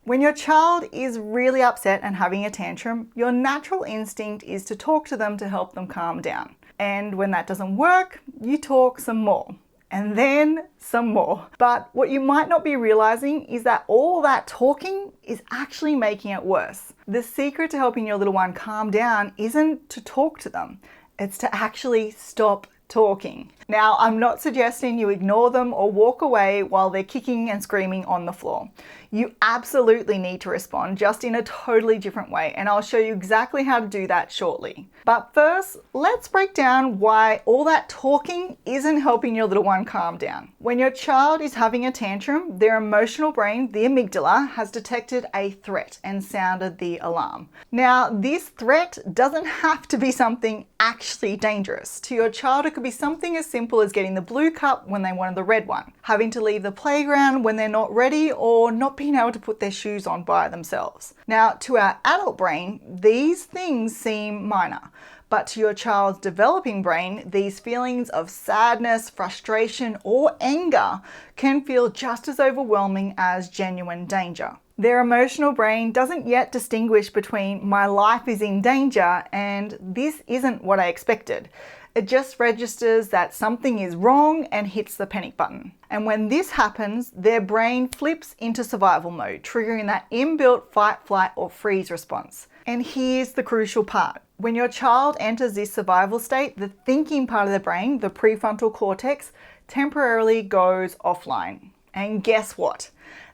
When your child is really upset and having a tantrum, your natural instinct is to talk to them to help them calm down. And when that doesn't work, you talk some more. And then some more. But what you might not be realizing is that all that talking is actually making it worse. The secret to helping your little one calm down isn't to talk to them. It's to actually stop talking. Now, I'm not suggesting you ignore them or walk away while they're kicking and screaming on the floor. You absolutely need to respond, just in a totally different way, and I'll show you exactly how to do that shortly. But first, let's break down why all that talking isn't helping your little one calm down. When your child is having a tantrum, their emotional brain, the amygdala, has detected a threat and sounded the alarm. Now, this threat doesn't have to be something actually dangerous. To your child, it could be something as simple as getting the blue cup when they wanted the red one, having to leave the playground when they're not ready, or not being able to put their shoes on by themselves. Now, to our adult brain, these things seem minor. But to your child's developing brain, these feelings of sadness, frustration, or anger can feel just as overwhelming as genuine danger. Their emotional brain doesn't yet distinguish between my life is in danger and this isn't what I expected. It just registers that something is wrong and hits the panic button. And when this happens, their brain flips into survival mode, triggering that inbuilt fight, flight, or freeze response. And here's the crucial part. When your child enters this survival state, the thinking part of the brain, the prefrontal cortex, temporarily goes offline. And guess what?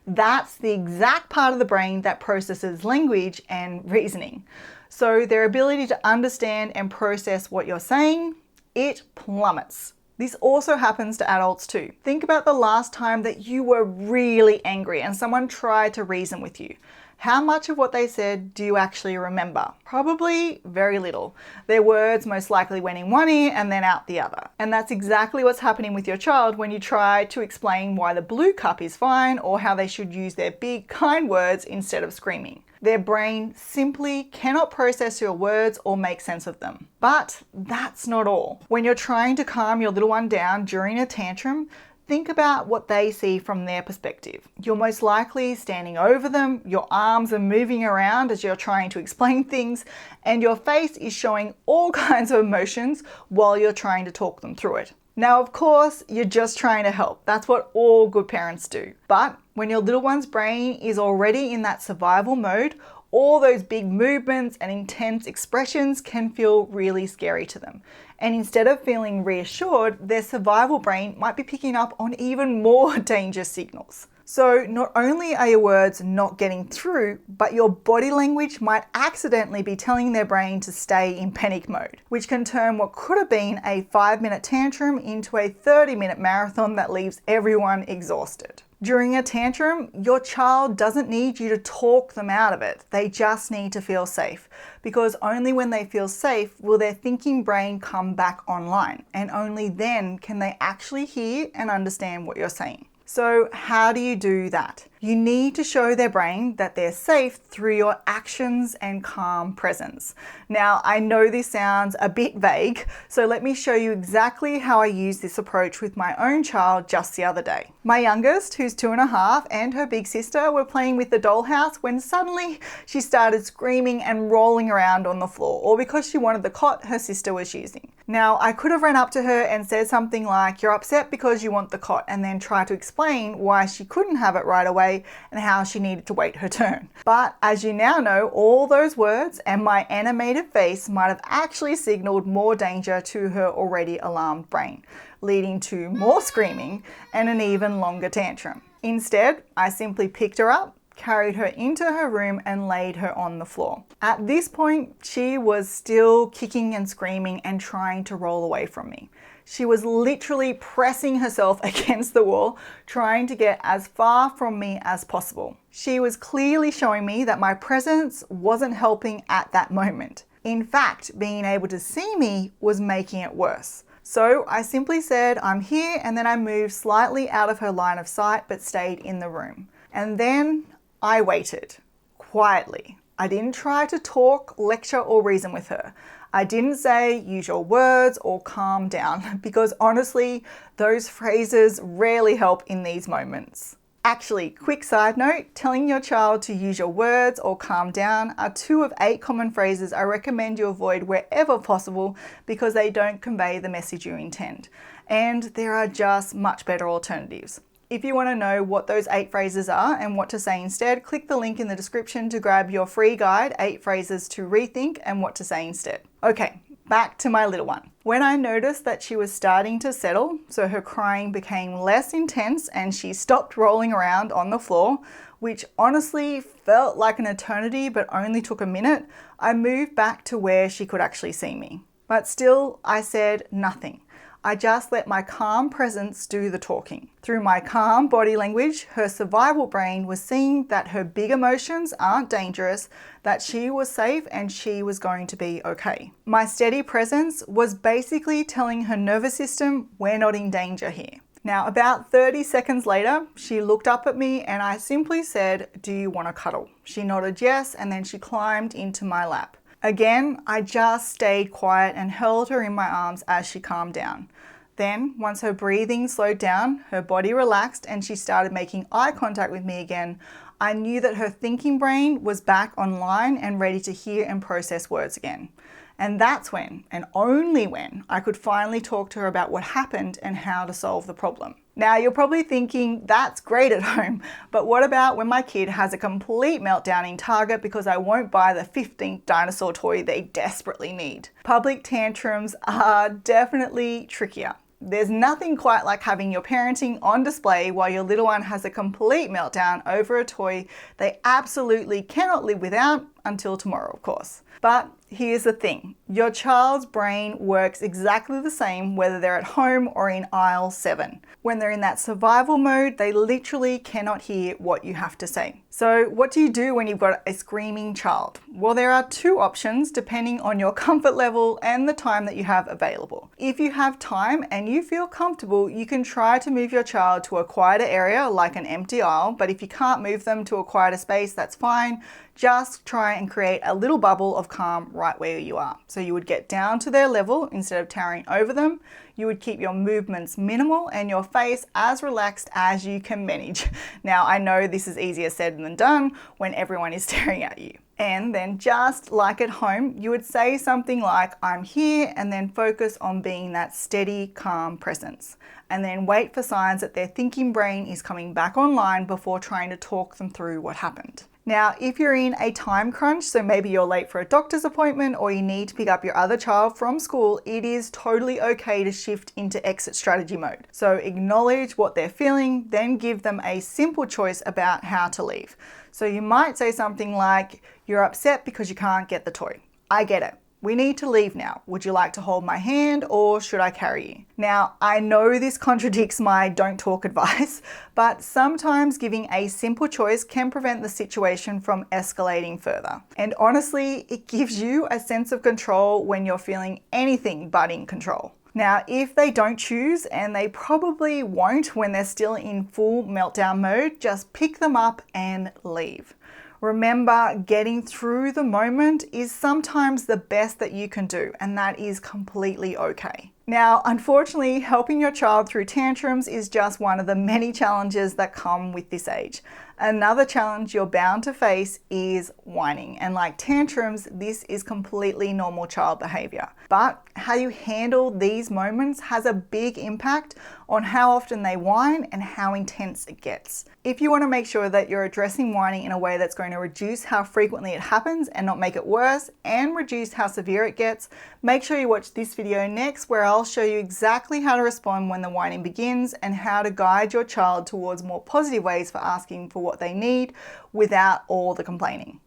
That's the exact part of the brain that processes language and reasoning. So their ability to understand and process what you're saying, it plummets. This also happens to adults too. Think about the last time that you were really angry and someone tried to reason with you. How much of what they said do you actually remember? Probably very little. Their words most likely went in one ear and then out the other. And that's exactly what's happening with your child when you try to explain why the blue cup is fine or how they should use their big, kind words instead of screaming. Their brain simply cannot process your words or make sense of them. But that's not all. When you're trying to calm your little one down during a tantrum, think about what they see from their perspective. You're most likely standing over them, your arms are moving around as you're trying to explain things, and your face is showing all kinds of emotions while you're trying to talk them through it. Now, of course, you're just trying to help. That's what all good parents do. But when your little one's brain is already in that survival mode, all those big movements and intense expressions can feel really scary to them. And instead of feeling reassured, their survival brain might be picking up on even more danger signals. So not only are your words not getting through, but your body language might accidentally be telling their brain to stay in panic mode, which can turn what could have been a 5-minute tantrum into a 30-minute marathon that leaves everyone exhausted. During a tantrum, your child doesn't need you to talk them out of it. They just need to feel safe, because only when they feel safe will their thinking brain come back online, and only then can they actually hear and understand what you're saying. So how do you do that? You need to show their brain that they're safe through your actions and calm presence. Now, I know this sounds a bit vague, so let me show you exactly how I use this approach with my own child just the other day. My youngest, who's 2.5, and her big sister were playing with the dollhouse when suddenly she started screaming and rolling around on the floor, all because she wanted the cot her sister was using. Now, I could have ran up to her and said something like, "You're upset because you want the cot," and then try to explain why she couldn't have it right away and how she needed to wait her turn. But as you now know, all those words and my animated face might have actually signaled more danger to her already alarmed brain, leading to more screaming and an even longer tantrum. Instead, I simply picked her up, carried her into her room and laid her on the floor. At this point, she was still kicking and screaming and trying to roll away from me. She was literally pressing herself against the wall, trying to get as far from me as possible. She was clearly showing me that my presence wasn't helping at that moment. In fact, being able to see me was making it worse. So I simply said, "I'm here," and then I moved slightly out of her line of sight but stayed in the room. And then I waited, quietly. I didn't try to talk, lecture, or reason with her. I didn't say, "Use your words," or "calm down," because honestly, those phrases rarely help in these moments. Actually, quick side note, telling your child to use your words or calm down are 2 of 8 common phrases I recommend you avoid wherever possible because they don't convey the message you intend. And there are just much better alternatives. If you want to know what those 8 phrases are and what to say instead, click the link in the description to grab your free guide, 8 phrases to rethink and what to say instead. Okay, back to my little one. When I noticed that she was starting to settle, so her crying became less intense and she stopped rolling around on the floor, which honestly felt like an eternity but only took a minute, I moved back to where she could actually see me. But still, I said nothing. I just let my calm presence do the talking. Through my calm body language, her survival brain was seeing that her big emotions aren't dangerous, that she was safe and she was going to be okay. My steady presence was basically telling her nervous system, we're not in danger here. Now, about 30 seconds later, she looked up at me and I simply said, do you want to cuddle? She nodded yes, and then she climbed into my lap. Again, I just stayed quiet and held her in my arms as she calmed down. Then, once her breathing slowed down, her body relaxed and she started making eye contact with me again, I knew that her thinking brain was back online and ready to hear and process words again. And that's when, and only when, I could finally talk to her about what happened and how to solve the problem. Now, you're probably thinking, that's great at home, but what about when my kid has a complete meltdown in Target because I won't buy the 15th dinosaur toy they desperately need? Public tantrums are definitely trickier. There's nothing quite like having your parenting on display while your little one has a complete meltdown over a toy they absolutely cannot live without until tomorrow, of course. But here's the thing, your child's brain works exactly the same whether they're at home or in aisle 7. When they're in that survival mode, they literally cannot hear what you have to say. So what do you do when you've got a screaming child? Well, there are 2 options depending on your comfort level and the time that you have available. If you have time and you feel comfortable, you can try to move your child to a quieter area like an empty aisle, but if you can't move them to a quieter space, that's fine. Just try and create a little bubble of calm right where you are. So you would get down to their level instead of towering over them. You would keep your movements minimal and your face as relaxed as you can manage. Now, I know this is easier said than done when everyone is staring at you. And then just like at home, you would say something like, I'm here, and then focus on being that steady, calm presence. And then wait for signs that their thinking brain is coming back online before trying to talk them through what happened. Now, if you're in a time crunch, so maybe you're late for a doctor's appointment or you need to pick up your other child from school, it is totally okay to shift into exit strategy mode. So acknowledge what they're feeling, then give them a simple choice about how to leave. So you might say something like, you're upset because you can't get the toy. I get it. We need to leave now. Would you like to hold my hand or should I carry you? Now, I know this contradicts my don't talk advice, but sometimes giving a simple choice can prevent the situation from escalating further. And honestly, it gives you a sense of control when you're feeling anything but in control. Now, if they don't choose, and they probably won't when they're still in full meltdown mode, just pick them up and leave. Remember, getting through the moment is sometimes the best that you can do, and that is completely okay. Now, unfortunately, helping your child through tantrums is just one of the many challenges that come with this age. Another challenge you're bound to face is whining. And like tantrums, this is completely normal child behavior. But how you handle these moments has a big impact on how often they whine and how intense it gets. If you want to make sure that you're addressing whining in a way that's going to reduce how frequently it happens and not make it worse, and reduce how severe it gets, make sure you watch this video next, where I'll show you exactly how to respond when the whining begins and how to guide your child towards more positive ways for asking for what they need without all the complaining.